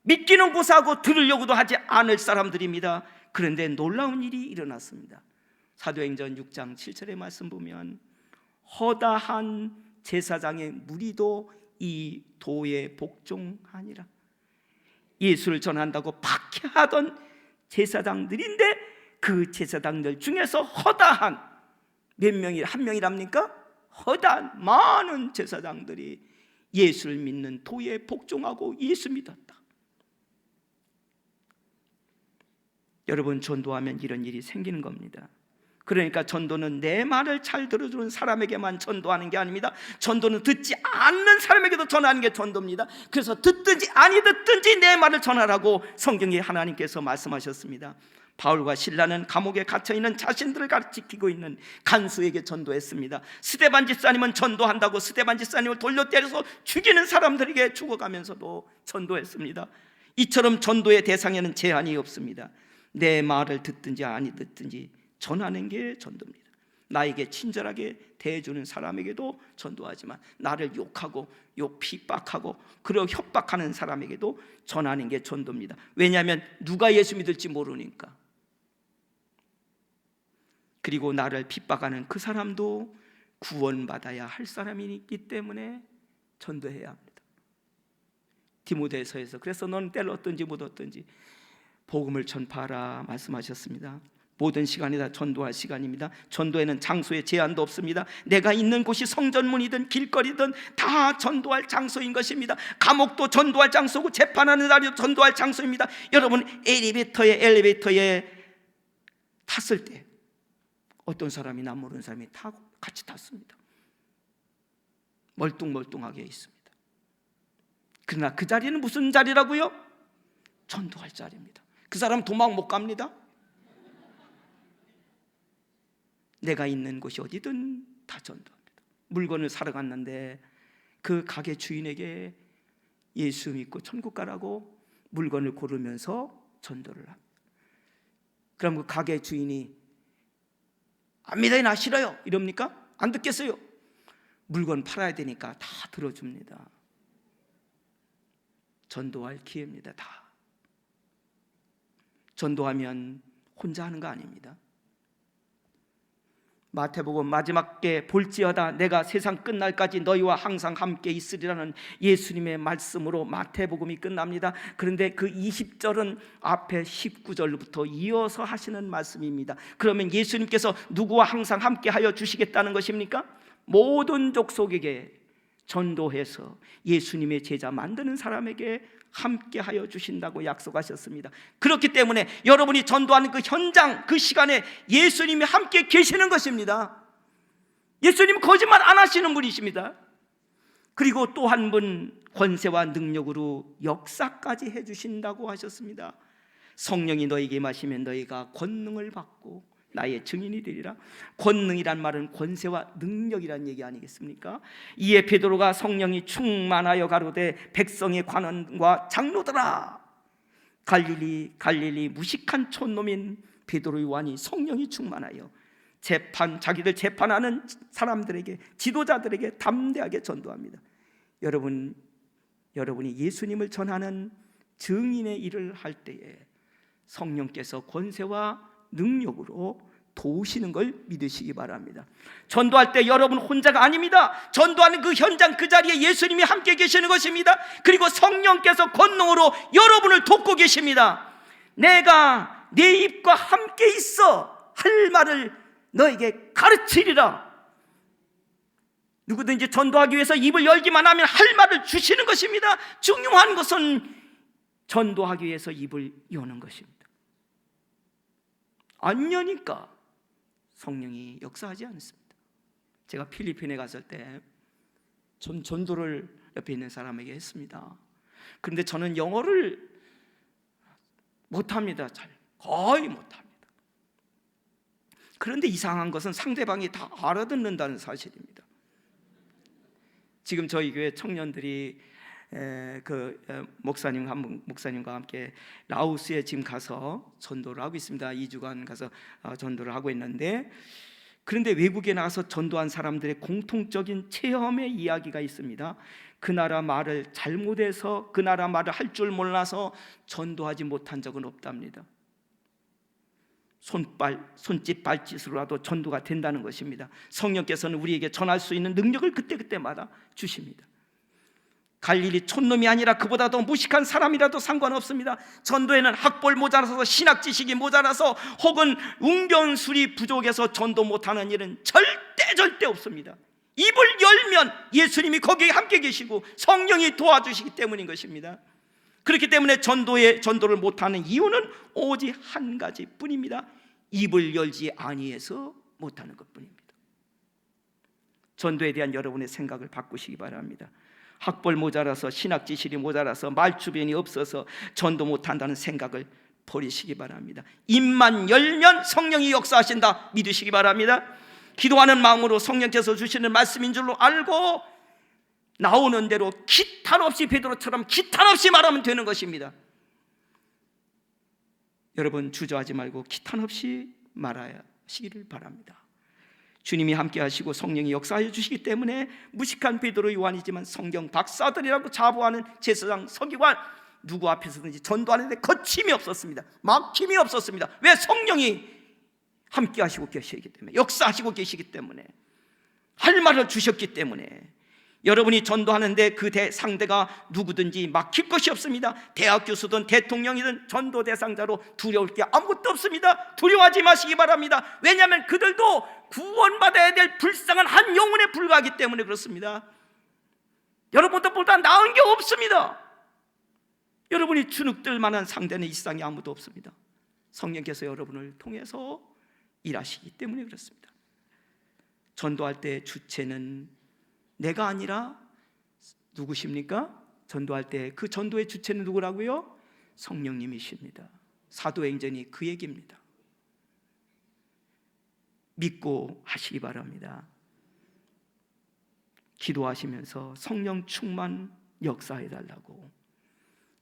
믿기는 고사하고 들으려고도 하지 않을 사람들입니다. 그런데 놀라운 일이 일어났습니다. 사도행전 6장 7절의 말씀 보면 허다한 제사장의 무리도 이 도에 복종하니라. 예수를 전한다고 박해하던 제사장들인데 그 제사장들 중에서 허다한 몇 명이 한 명이랍니까? 허다한 많은 제사장들이 예수를 믿는 도에 복종하고 예수 믿었다. 여러분, 전도하면 이런 일이 생기는 겁니다. 그러니까 전도는 내 말을 잘 들어주는 사람에게만 전도하는 게 아닙니다. 전도는 듣지 않는 사람에게도 전하는 게 전도입니다. 그래서 듣든지 아니 듣든지 내 말을 전하라고 성경에 하나님께서 말씀하셨습니다. 바울과 실라는 감옥에 갇혀있는 자신들을 지키고 있는 간수에게 전도했습니다. 스데반 집사님은 전도한다고 스데반 집사님을 돌려 때려서 죽이는 사람들에게 죽어가면서도 전도했습니다. 이처럼 전도의 대상에는 제한이 없습니다. 내 말을 듣든지 아니 듣든지 전하는 게 전도입니다. 나에게 친절하게 대해주는 사람에게도 전도하지만 나를 욕하고 핍박하고 그리고 협박하는 사람에게도 전하는 게 전도입니다. 왜냐하면 누가 예수 믿을지 모르니까. 그리고 나를 핍박하는 그 사람도 구원받아야 할 사람이기 때문에 전도해야 합니다. 디모데서에서 그래서 넌 때를 얻든지 못 얻든지 복음을 전파하라 말씀하셨습니다. 모든 시간이 다 전도할 시간입니다. 전도에는 장소에 제한도 없습니다. 내가 있는 곳이 성전문이든 길거리든 다 전도할 장소인 것입니다. 감옥도 전도할 장소고 재판하는 자리도 전도할 장소입니다. 여러분 엘리베이터에 탔을 때 어떤 사람이 나 모르는 사람이 타고 같이 탔습니다. 멀뚱멀뚱하게 있습니다. 그러나 그 자리는 무슨 자리라고요? 전도할 자리입니다. 그 사람 도망 못 갑니다. 내가 있는 곳이 어디든 다 전도합니다. 물건을 사러 갔는데 그 가게 주인에게 예수 믿고 천국 가라고 물건을 고르면서 전도를 합니다. 그럼 그 가게 주인이 안 믿어요, 나 싫어요 이럽니까? 안 듣겠어요. 물건 팔아야 되니까 다 들어줍니다. 전도할 기회입니다. 다 전도하면 혼자 하는 거 아닙니다. 마태복음 마지막에 볼지어다 내가 세상 끝날까지 너희와 항상 함께 있으리라는 예수님의 말씀으로 마태복음이 끝납니다. 그런데 그 20절은 앞에 19절부터 이어서 하시는 말씀입니다. 그러면 예수님께서 누구와 항상 함께 하여 주시겠다는 것입니까? 모든 족속에게 전도해서 예수님의 제자 만드는 사람에게 함께 하여 주신다고 약속하셨습니다. 그렇기 때문에 여러분이 전도하는 그 현장, 그 시간에 예수님이 함께 계시는 것입니다. 예수님은 거짓말 안 하시는 분이십니다. 그리고 또 한 분 권세와 능력으로 역사까지 해주신다고 하셨습니다. 성령이 너희에게 임하시면 너희가 권능을 받고 나의 증인이 되리라. 권능이란 말은 권세와 능력이란 얘기 아니겠습니까? 이에 베드로가 성령이 충만하여 가로되 백성의 관원과 장로들아, 갈릴리 무식한 촌놈인 베드로 요한이 성령이 충만하여 자기들 재판하는 사람들에게, 지도자들에게 담대하게 전도합니다. 여러분이 예수님을 전하는 증인의 일을 할 때에 성령께서 권세와 능력으로 도우시는 걸 믿으시기 바랍니다. 전도할 때 여러분 혼자가 아닙니다. 전도하는 그 현장 그 자리에 예수님이 함께 계시는 것입니다. 그리고 성령께서 권능으로 여러분을 돕고 계십니다. 내가 네 입과 함께 있어 할 말을 너에게 가르치리라. 누구든지 전도하기 위해서 입을 열기만 하면 할 말을 주시는 것입니다. 중요한 것은 전도하기 위해서 입을 여는 것입니다. 안 여니까 성령이 역사하지 않습니다. 제가 필리핀에 갔을 때 전도를 옆에 있는 사람에게 했습니다. 그런데 저는 영어를 못합니다. 거의 못합니다. 그런데 이상한 것은 상대방이 다 알아듣는다는 사실입니다. 지금 저희 교회 청년들이 목사님과 함께 라오스에 지금 가서 전도를 하고 있습니다. 2주간 가서 전도를 하고 있는데, 그런데 외국에 나가서 전도한 사람들의 공통적인 체험의 이야기가 있습니다. 그 나라 말을 잘못해서 그 나라 말을 할 줄 몰라서 전도하지 못한 적은 없답니다. 손짓 발짓으로라도 전도가 된다는 것입니다. 성령께서는 우리에게 전할 수 있는 능력을 그때그때마다 주십니다. 갈릴리 촌놈이 아니라 그보다 더 무식한 사람이라도 상관없습니다. 전도에는 학벌 모자라서 신학 지식이 모자라서 혹은 웅변술이 부족해서 전도 못하는 일은 절대 없습니다. 입을 열면 예수님이 거기에 함께 계시고 성령이 도와주시기 때문인 것입니다. 그렇기 때문에 전도를 못하는 이유는 오직 한 가지뿐입니다. 입을 열지 아니해서 못하는 것뿐입니다. 전도에 대한 여러분의 생각을 바꾸시기 바랍니다. 학벌 모자라서, 신학 지식이 모자라서, 말주변이 없어서 전도 못한다는 생각을 버리시기 바랍니다. 입만 열면 성령이 역사하신다 믿으시기 바랍니다. 기도하는 마음으로 성령께서 주시는 말씀인 줄로 알고 나오는 대로 기탄 없이, 베드로처럼 기탄 없이 말하면 되는 것입니다. 여러분, 주저하지 말고 기탄 없이 말하시기를 바랍니다. 주님이 함께 하시고 성령이 역사해 주시기 때문에 무식한 베드로, 요한이지만 성경 박사들이라고 자부하는 제사장, 서기관 누구 앞에서든지 전도하는데 거침이 없었습니다. 막힘이 없었습니다. 왜? 성령이 함께 하시고 계시기 때문에, 역사하시고 계시기 때문에, 할 말을 주셨기 때문에. 여러분이 전도하는데 그 상대가 누구든지 막힐 것이 없습니다. 대학 교수든 대통령이든 전도 대상자로 두려울 게 아무것도 없습니다. 두려워하지 마시기 바랍니다. 왜냐하면 그들도 구원받아야 될 불쌍한 한 영혼에 불과하기 때문에 그렇습니다. 여러분들보다 나은 게 없습니다. 여러분이 주눅들 만한 상대는 이 세상에 아무도 없습니다. 성령께서 여러분을 통해서 일하시기 때문에 그렇습니다. 전도할 때 주체는 내가 아니라 누구십니까? 전도할 때 그 전도의 주체는 누구라고요? 성령님이십니다. 사도행전이 그 얘기입니다. 믿고 하시기 바랍니다. 기도하시면서 성령 충만 역사해 달라고,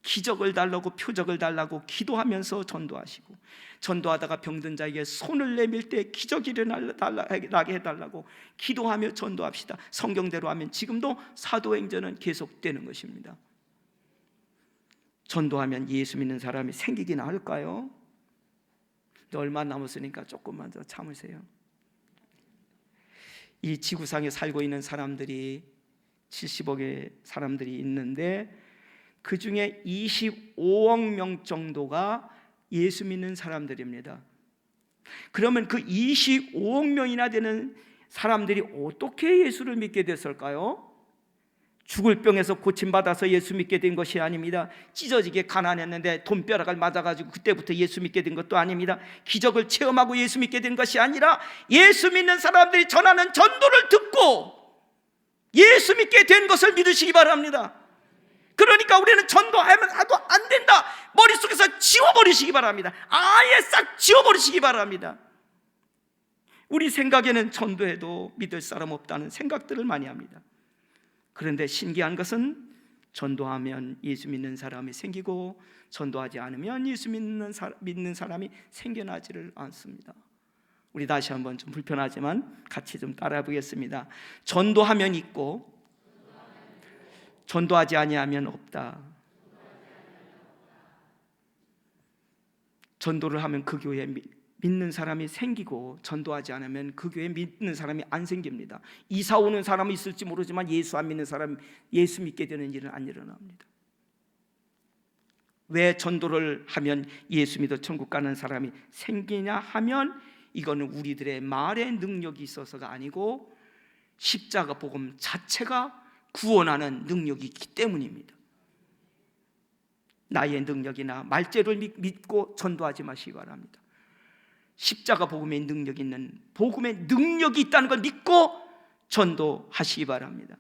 기적을 달라고, 표적을 달라고 기도하면서 전도하시고, 전도하다가 병든 자에게 손을 내밀 때 기적이 일어나게 해달라고 기도하며 전도합시다. 성경대로 하면 지금도 사도행전은 계속되는 것입니다. 전도하면 예수 믿는 사람이 생기긴 할까요? 얼마 남았으니까 조금만 더 참으세요. 이 지구상에 살고 있는 사람들이 70억의 사람들이 있는데 그 중에 25억 명 정도가 예수 믿는 사람들입니다. 그러면 그 25억 명이나 되는 사람들이 어떻게 예수를 믿게 됐을까요? 죽을 병에서 고침받아서 예수 믿게 된 것이 아닙니다. 찢어지게 가난했는데 돈벼락을 맞아가지고 그때부터 예수 믿게 된 것도 아닙니다. 기적을 체험하고 예수 믿게 된 것이 아니라 예수 믿는 사람들이 전하는 전도를 듣고 예수 믿게 된 것을 믿으시기 바랍니다. 그러니까 우리는 전도하면 안 된다, 머릿속에서 지워버리시기 바랍니다. 아예 싹 지워버리시기 바랍니다. 우리 생각에는 전도해도 믿을 사람 없다는 생각들을 많이 합니다. 그런데 신기한 것은 전도하면 예수 믿는 사람이 생기고 전도하지 않으면 예수 믿는 사람이 생겨나지를 않습니다. 우리 다시 한번 좀 불편하지만 같이 좀 따라해 보겠습니다. 전도하면 있고 전도하지 아니하면 없다. 전도를 하면 그 교회에 믿는 사람이 생기고 전도하지 않으면 그 교회에 믿는 사람이 안 생깁니다. 이사 오는 사람이 있을지 모르지만 예수 안 믿는 사람, 예수 믿게 되는 일은 안 일어납니다. 왜 전도를 하면 예수 믿어 천국 가는 사람이 생기냐 하면 이거는 우리들의 말의 능력이 있어서가 아니고 십자가 복음 자체가 구원하는 능력이 있기 때문입니다. 나의 능력이나 말재를 믿고 전도하지 마시기 바랍니다. 십자가 복음의 능력이 있는, 복음의 능력이 있다는 걸 믿고 전도하시기 바랍니다.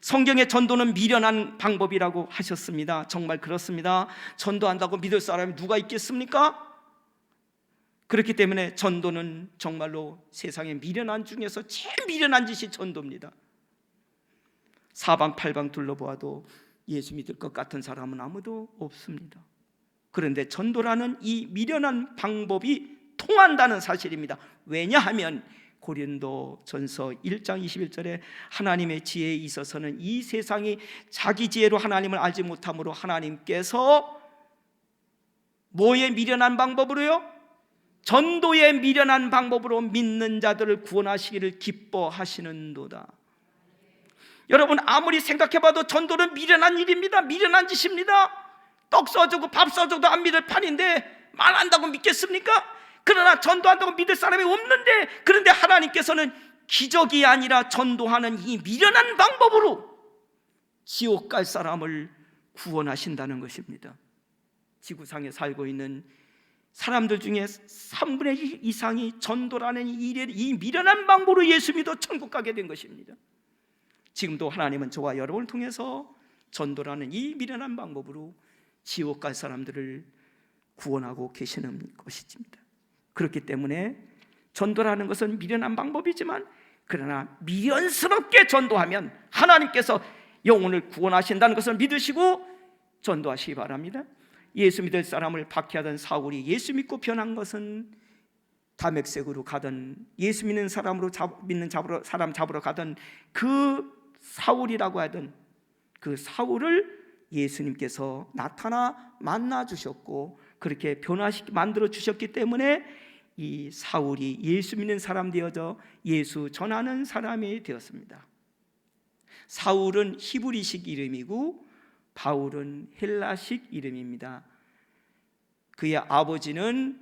성경의 전도는 미련한 방법이라고 하셨습니다. 정말 그렇습니다. 전도한다고 믿을 사람이 누가 있겠습니까? 그렇기 때문에 전도는 정말로 세상의 미련한 중에서 제일 미련한 짓이 전도입니다. 사방팔방 둘러보아도 예수 믿을 것 같은 사람은 아무도 없습니다. 그런데 전도라는 이 미련한 방법이 통한다는 사실입니다. 왜냐하면 고린도전서 1장 21절에 하나님의 지혜에 있어서는 이 세상이 자기 지혜로 하나님을 알지 못함으로 하나님께서 뭐의 미련한 방법으로요? 전도의 미련한 방법으로 믿는 자들을 구원하시기를 기뻐하시는도다. 여러분, 아무리 생각해봐도 전도는 미련한 일입니다. 미련한 짓입니다. 떡 써주고 밥 써줘도 안 믿을 판인데 말한다고 믿겠습니까? 그러나 전도한다고 믿을 사람이 없는데, 그런데 하나님께서는 기적이 아니라 전도하는 이 미련한 방법으로 지옥 갈 사람을 구원하신다는 것입니다. 지구상에 살고 있는 사람들 중에 3분의 1 이상이 전도라는 이 미련한 방법으로 예수 믿어 천국 가게 된 것입니다. 지금도 하나님은 저와 여러분을 통해서 전도라는 이 미련한 방법으로 지옥 갈 사람들을 구원하고 계시는 것입니다. 그렇기 때문에 전도라는 것은 미련한 방법이지만, 그러나 미련스럽게 전도하면 하나님께서 영혼을 구원하신다는 것을 믿으시고 전도하시기 바랍니다. 예수 믿을 사람을 박해하던 사울이 예수 믿고 변한 것은 다메섹으로 가던, 예수 믿는 사람 잡으러 가던 그 사울이라고 하던 그 사울을 예수님께서 나타나 만나 주셨고 그렇게 만들어 주셨기 때문에 이 사울이 예수 믿는 사람 되어져 예수 전하는 사람이 되었습니다. 사울은 히브리식 이름이고 바울은 헬라식 이름입니다. 그의 아버지는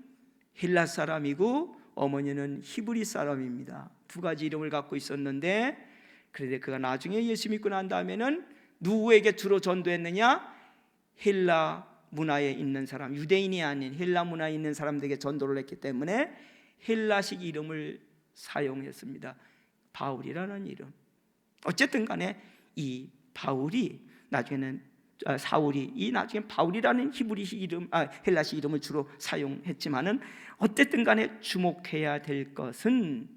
헬라 사람이고 어머니는 히브리 사람입니다. 두 가지 이름을 갖고 있었는데, 그런데 그가 나중에 예수 믿고 난 다음에는 누구에게 주로 전도했느냐? 헬라 문화에 있는 사람, 유대인이 아닌 헬라 문화에 있는 사람들에게 전도를 했기 때문에 헬라식 이름을 사용했습니다. 바울이라는 이름. 어쨌든 간에 이 바울이 나중에는 사울이 이 나중에 바울이라는 히브리식 이름, 헬라식 이름을 주로 사용했지만은 어쨌든 간에 주목해야 될 것은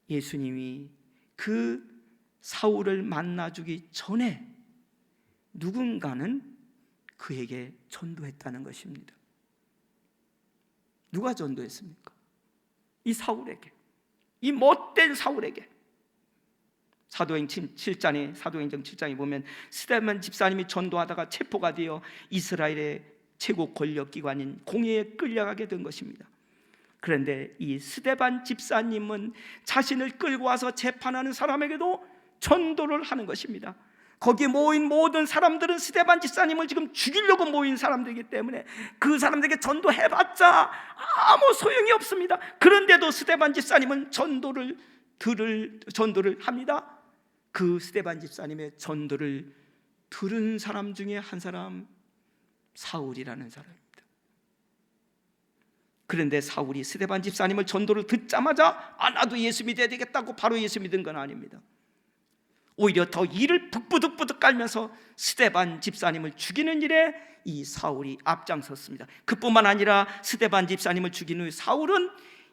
예수님이 그 사울을 만나주기 전에 누군가는 그에게 전도했다는 것입니다. 누가 전도했습니까? 이 사울에게, 이 못된 사울에게. 사도행전 7장에 보면 스데반 집사님이 전도하다가 체포가 되어 이스라엘의 최고 권력기관인 공회에 끌려가게 된 것입니다. 그런데 이 스데반 집사님은 자신을 끌고 와서 재판하는 사람에게도 전도를 하는 것입니다. 거기에 모인 모든 사람들은 스데반 집사님을 지금 죽이려고 모인 사람들이기 때문에 그 사람들에게 전도해봤자 아무 소용이 없습니다. 그런데도 스데반 집사님은 전도를 합니다. 그 스데반 집사님의 전도를 들은 사람 중에 한 사람, 사울이라는 사람입니다. 그런데 사울이 스데반 집사님을 전도를 듣자마자 나도 예수 믿어야 되겠다고 바로 예수 믿은 건 아닙니다. 오히려 더 이를 북부득부득 깔면서 스데반 집사님을 죽이는 일에 이 사울이 앞장섰습니다. 그뿐만 아니라 스데반 집사님을 죽인 후 사울은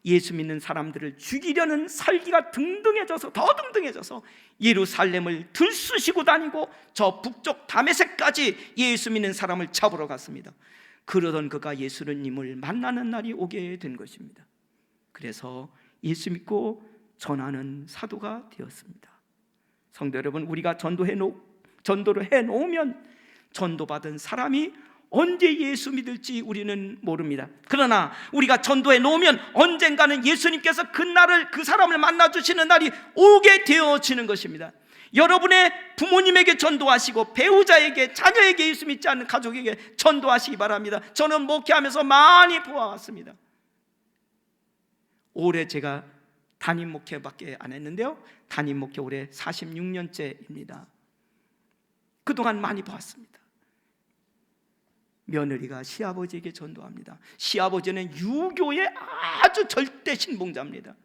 예수 믿는 사람들을 죽이려는 살기가 더 등등해져서 예루살렘을 들쑤시고 다니고 저 북쪽 다메섹까지 예수 믿는 사람을 잡으러 갔습니다. 그러던 그가 예수님을 만나는 날이 오게 된 것입니다. 그래서 예수 믿고 전하는 사도가 되었습니다. 성도 여러분, 우리가 전도를 해놓으면 전도받은 사람이 언제 예수 믿을지 우리는 모릅니다. 그러나 우리가 전도해 놓으면 언젠가는 예수님께서 그 사람을 만나주시는 날이 오게 되어지는 것입니다. 여러분의 부모님에게 전도하시고 배우자에게, 자녀에게, 예수 믿지 않는 가족에게 전도하시기 바랍니다. 저는 목회하면서 많이 보아왔습니다. 올해 제가 담임 목회밖에 안 했는데요, 담임 목회 올해 46년째입니다. 그동안 많이 보았습니다. 며느리가 시아버지에게 전도합니다. 시아버지는 유교의 아주 절대 신봉자입니다.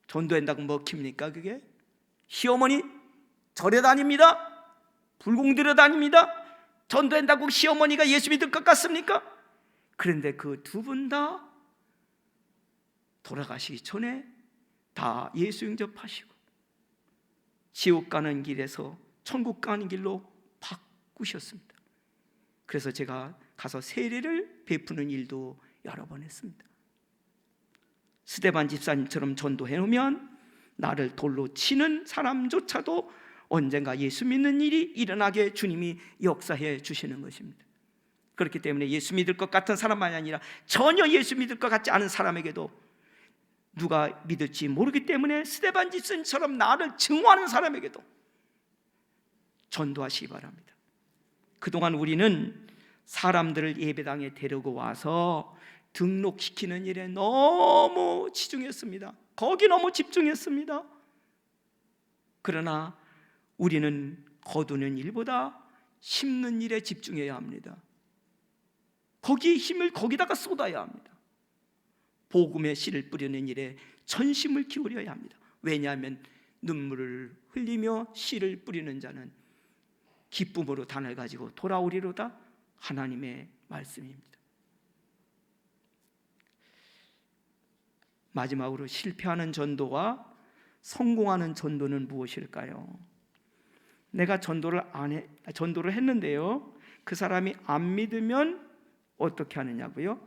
전도한다고 먹힙니까 그게? 시어머니 절에 다닙니다. 불공들여 다닙니다. 전도한다고 시어머니가 예수 믿을 것 같습니까? 그런데 그 두 분 다 돌아가시기 전에 다 예수 영접하시고 지옥 가는 길에서 천국 가는 길로 바꾸셨습니다. 그래서 제가 가서 세례를 베푸는 일도 여러 번 했습니다. 스데반 집사님처럼 전도해 놓으면 나를 돌로 치는 사람조차도 언젠가 예수 믿는 일이 일어나게 주님이 역사해 주시는 것입니다. 그렇기 때문에 예수 믿을 것 같은 사람만이 아니라 전혀 예수 믿을 것 같지 않은 사람에게도, 누가 믿을지 모르기 때문에 스데반 집사님처럼 나를 증오하는 사람에게도 전도하시기 바랍니다. 그동안 우리는 사람들을 예배당에 데리고 와서 등록시키는 일에 너무 치중했습니다. 거기 너무 집중했습니다. 그러나 우리는 거두는 일보다 심는 일에 집중해야 합니다. 거기에 힘을 거기다가 쏟아야 합니다. 복음의 씨를 뿌리는 일에 전심을 기울여야 합니다. 왜냐하면 눈물을 흘리며 씨를 뿌리는 자는 기쁨으로 단을 가지고 돌아오리로다, 하나님의 말씀입니다. 마지막으로 실패하는 전도와 성공하는 전도는 무엇일까요? 내가 전도를 했는데요, 그 사람이 안 믿으면 어떻게 하느냐고요?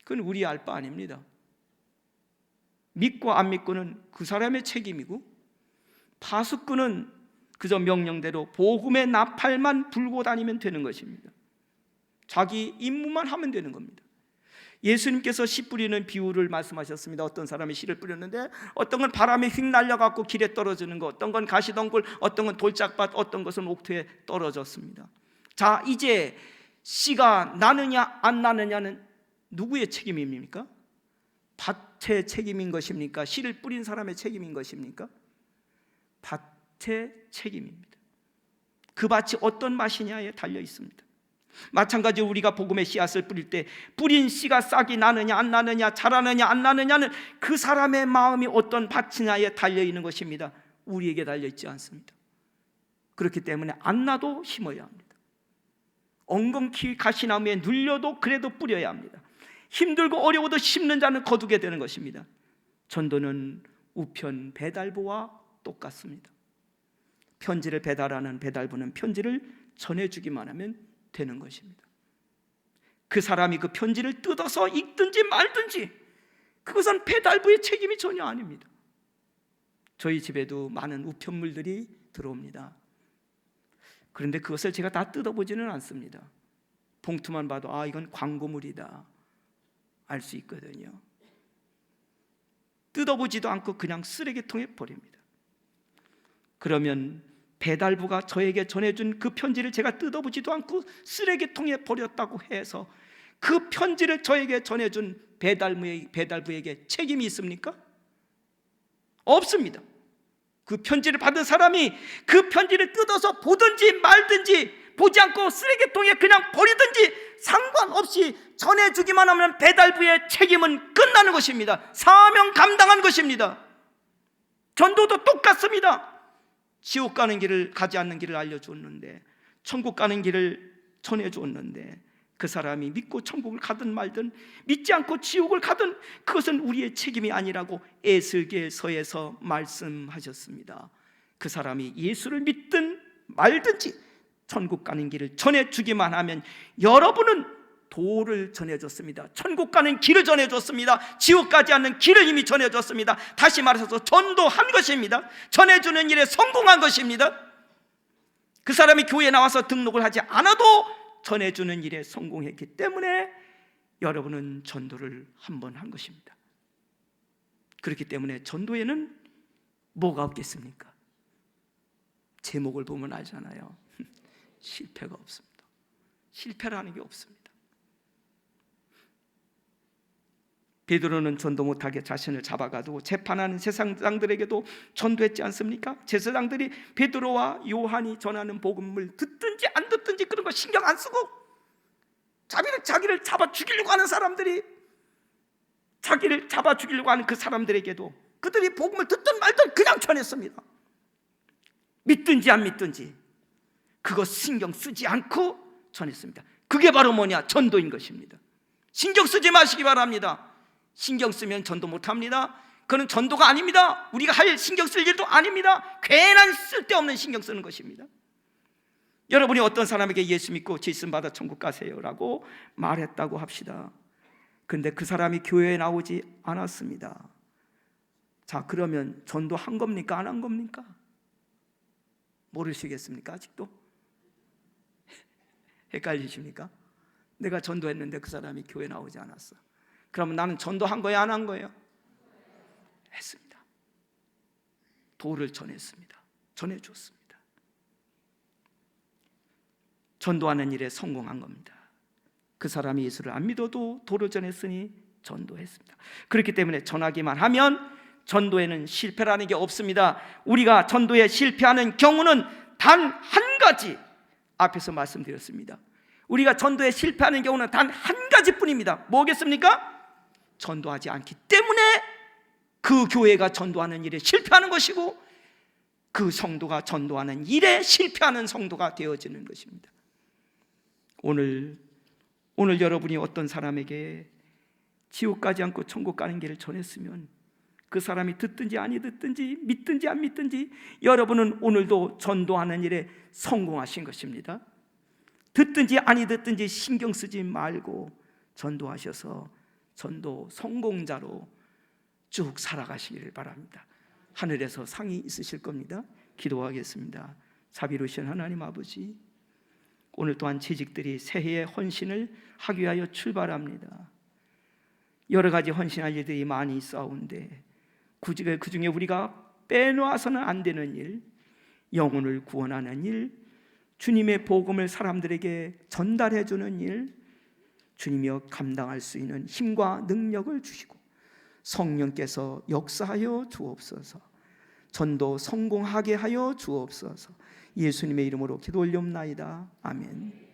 그건 우리 알 바 아닙니다. 믿고 안 믿고는 그 사람의 책임이고, 파수꾼은 그저 명령대로 복음의 나팔만 불고 다니면 되는 것입니다. 자기 임무만 하면 되는 겁니다. 예수님께서 씨 뿌리는 비유를 말씀하셨습니다. 어떤 사람이 씨를 뿌렸는데 어떤 건 바람에 휙 날려갖고 길에 떨어지는 것, 어떤 건 가시덩굴, 어떤 건 돌짝밭, 어떤 것은 옥토에 떨어졌습니다. 자, 이제 씨가 나느냐 안 나느냐는 누구의 책임입니까? 밭의 책임인 것입니까? 씨를 뿌린 사람의 책임인 것입니까? 밭의 책임입니다. 그 밭이 어떤 맛이냐에 달려 있습니다. 마찬가지로 우리가 복음의 씨앗을 뿌릴 때 뿌린 씨가 싹이 나느냐 안 나느냐, 자라느냐 안 나느냐는 그 사람의 마음이 어떤 밭이냐에 달려 있는 것입니다. 우리에게 달려 있지 않습니다. 그렇기 때문에 안 나도 심어야 합니다. 엉겅퀴 가시나무에 눌려도 그래도 뿌려야 합니다. 힘들고 어려워도 심는 자는 거두게 되는 것입니다. 전도는 우편 배달부와 똑같습니다. 편지를 배달하는 배달부는 편지를 전해주기만 하면 되는 것입니다. 그 사람이 그 편지를 뜯어서 읽든지 말든지 그것은 배달부의 책임이 전혀 아닙니다. 저희 집에도 많은 우편물들이 들어옵니다. 그런데 그것을 제가 다 뜯어보지는 않습니다. 봉투만 봐도 아, 이건 광고물이다 알 수 있거든요. 뜯어보지도 않고 그냥 쓰레기통에 버립니다. 그러면 배달부가 저에게 전해준 그 편지를 제가 뜯어보지도 않고 쓰레기통에 버렸다고 해서 그 편지를 저에게 전해준 배달부에게 책임이 있습니까? 없습니다. 그 편지를 받은 사람이 그 편지를 뜯어서 보든지 말든지, 보지 않고 쓰레기통에 그냥 버리든지 상관없이 전해주기만 하면 배달부의 책임은 끝나는 것입니다. 사명 감당한 것입니다. 전도도 똑같습니다. 지옥 가는 길을 가지 않는 길을 알려주었는데, 천국 가는 길을 전해주었는데, 그 사람이 믿고 천국을 가든 말든 믿지 않고 지옥을 가든 그것은 우리의 책임이 아니라고 에스겔서에서 말씀하셨습니다. 그 사람이 예수를 믿든 말든지 천국 가는 길을 전해주기만 하면, 여러분은 도를 전해줬습니다. 천국 가는 길을 전해줬습니다. 지옥 가지 않는 길을 이미 전해줬습니다. 다시 말해서 전도한 것입니다. 전해주는 일에 성공한 것입니다. 그 사람이 교회에 나와서 등록을 하지 않아도 전해주는 일에 성공했기 때문에 여러분은 전도를 한 번 한 것입니다. 그렇기 때문에 전도에는 뭐가 없겠습니까? 제목을 보면 알잖아요. 실패가 없습니다. 실패라는 게 없습니다. 베드로는 전도 못하게 자신을 잡아가두고 재판하는 제사장들에게도 전도했지 않습니까? 제사장들이 베드로와 요한이 전하는 복음을 듣든지 안 듣든지 그런 거 신경 안 쓰고 자기를 잡아 죽이려고 하는 사람들이, 자기를 잡아 죽이려고 하는 그 사람들에게도 그들이 복음을 듣든 말든 그냥 전했습니다. 믿든지 안 믿든지 그거 신경 쓰지 않고 전했습니다. 그게 바로 뭐냐? 전도인 것입니다. 신경 쓰지 마시기 바랍니다. 신경 쓰면 전도 못합니다. 그건 전도가 아닙니다. 우리가 할 신경 쓸 일도 아닙니다. 괜한 쓸데없는 신경 쓰는 것입니다. 여러분이 어떤 사람에게 예수 믿고 죄 받아 천국 가세요라고 말했다고 합시다. 그런데 그 사람이 교회에 나오지 않았습니다. 자, 그러면 전도한 겁니까? 안 한 겁니까? 모르시겠습니까? 아직도? 헷갈리십니까? 내가 전도했는데 그 사람이 교회에 나오지 않았어. 그러면 나는 전도한 거예요? 안 한 거예요? 했습니다. 도를 전했습니다. 전해줬습니다. 전도하는 일에 성공한 겁니다. 그 사람이 예수를 안 믿어도 도를 전했으니 전도했습니다. 그렇기 때문에 전하기만 하면 전도에는 실패라는 게 없습니다. 우리가 전도에 실패하는 경우는 단 한 가지, 앞에서 말씀드렸습니다. 우리가 전도에 실패하는 경우는 단 한 가지뿐입니다. 뭐겠습니까? 전도하지 않기 때문에 그 교회가 전도하는 일에 실패하는 것이고, 그 성도가 전도하는 일에 실패하는 성도가 되어지는 것입니다. 오늘 여러분이 어떤 사람에게 지옥 가지 않고 천국 가는 길을 전했으면, 그 사람이 듣든지 아니 듣든지 믿든지 안 믿든지 여러분은 오늘도 전도하는 일에 성공하신 것입니다. 듣든지 아니 듣든지 신경 쓰지 말고 전도하셔서 전도 성공자로 쭉 살아가시기를 바랍니다. 하늘에서 상이 있으실 겁니다. 기도하겠습니다. 자비로우신 하나님 아버지, 오늘 또한 재직들이 새해의 헌신을 하기 위하여 출발합니다. 여러 가지 헌신할 일들이 많이 있사온데 그 중에 우리가 빼놓아서는 안 되는 일, 영혼을 구원하는 일, 주님의 복음을 사람들에게 전달해 주는 일, 주님이여 감당할 수 있는 힘과 능력을 주시고 성령께서 역사하여 주옵소서. 전도 성공하게 하여 주옵소서. 예수님의 이름으로 기도 올리옵나이다. 아멘.